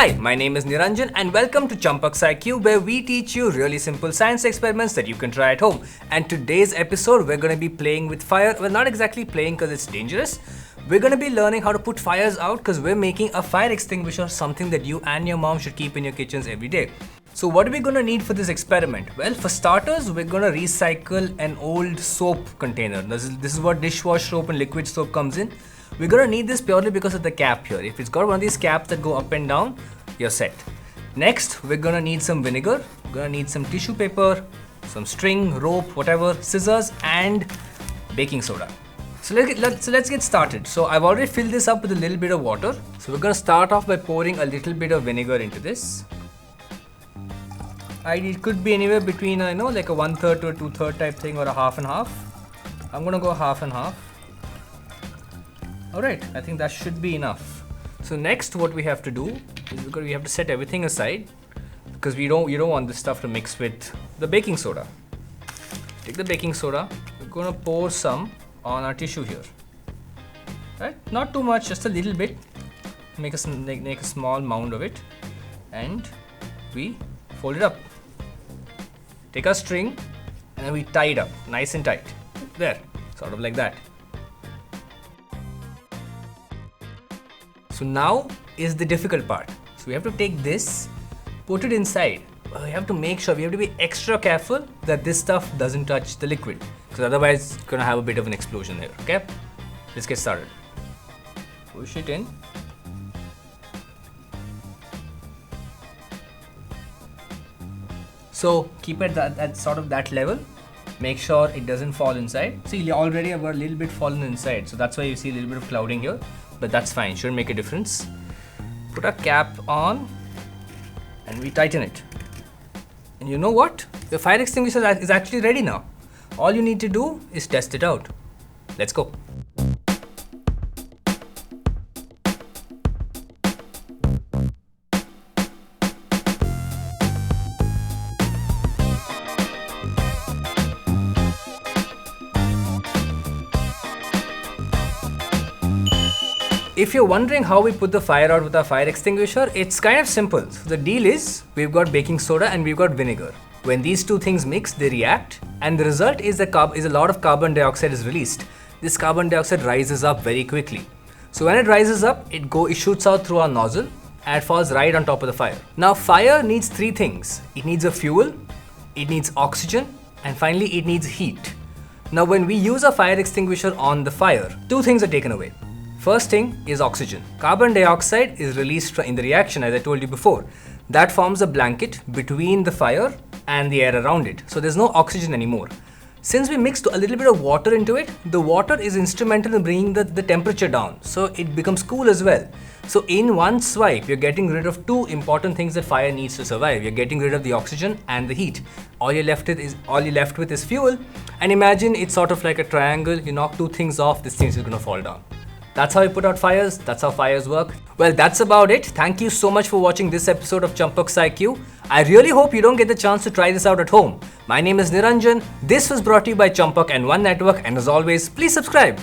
Hi, my name is Niranjan and welcome to Champak's IQ, where we teach you really simple science experiments that you can try at home. And today's episode, we're going to be playing with fire. Well, not exactly playing because it's dangerous. We're going to be learning how to put fires out because we're making a fire extinguisher, something that you and your mom should keep in your kitchens every day. So what are we going to need for this experiment? Well, for starters, we're going to recycle an old soap container. This is what dishwash soap and liquid soap comes in. We're going to need this purely because of the cap here. If it's got one of these caps that go up and down, you're set. Next, we're going to need some vinegar. We're going to need some tissue paper, some string, rope, whatever, scissors, and baking soda. So let's get started. So I've already filled this up with a little bit of water. So we're going to start off by pouring a little bit of vinegar into this. It could be anywhere between, like a 1/3 to a 2/3 type thing, or a half and half. I'm going to go half and half. Alright, I think that should be enough. So next what we have to do is we have to set everything aside because you don't want this stuff to mix with the baking soda. Take the baking soda, we're going to pour some on our tissue here. Right? Not too much, just a little bit. Make a small mound of it and we fold it up. Take our string and then we tie it up nice and tight. There, sort of like that. So now is the difficult part. So we have to take this, put it inside. We have to make sure, we have to be extra careful that this stuff doesn't touch the liquid, because otherwise it's gonna have a bit of an explosion here, okay? Let's get started. Push it in. So keep it at sort of that level. Make sure it doesn't fall inside. See, you already have a little bit fallen inside, so that's why you see a little bit of clouding here. But that's fine, shouldn't make a difference. Put a cap on and we tighten it. And you know what? The fire extinguisher is actually ready now. All you need to do is test it out. Let's go. If you're wondering how we put the fire out with our fire extinguisher, it's kind of simple. So the deal is, we've got baking soda and we've got vinegar. When these two things mix, they react, and the result is a lot of carbon dioxide is released. This carbon dioxide rises up very quickly. So when it rises up, it shoots out through our nozzle and it falls right on top of the fire. Now fire needs three things. It needs a fuel, it needs oxygen, and finally it needs heat. Now when we use a fire extinguisher on the fire, two things are taken away. First thing is oxygen. Carbon dioxide is released in the reaction, as I told you before. That forms a blanket between the fire and the air around it. So there's no oxygen anymore. Since we mixed a little bit of water into it, the water is instrumental in bringing the temperature down. So it becomes cool as well. So in one swipe, you're getting rid of two important things that fire needs to survive. You're getting rid of the oxygen and the heat. All you're left with is fuel. And imagine it's sort of like a triangle. You knock two things off, this thing is going to fall down. That's how we put out fires, that's how fires work. Well, that's about it. Thank you so much for watching this episode of Champak's IQ. I really hope you don't get the chance to try this out at home. My name is Niranjan. This was brought to you by Champak and One Network, and as always, please subscribe.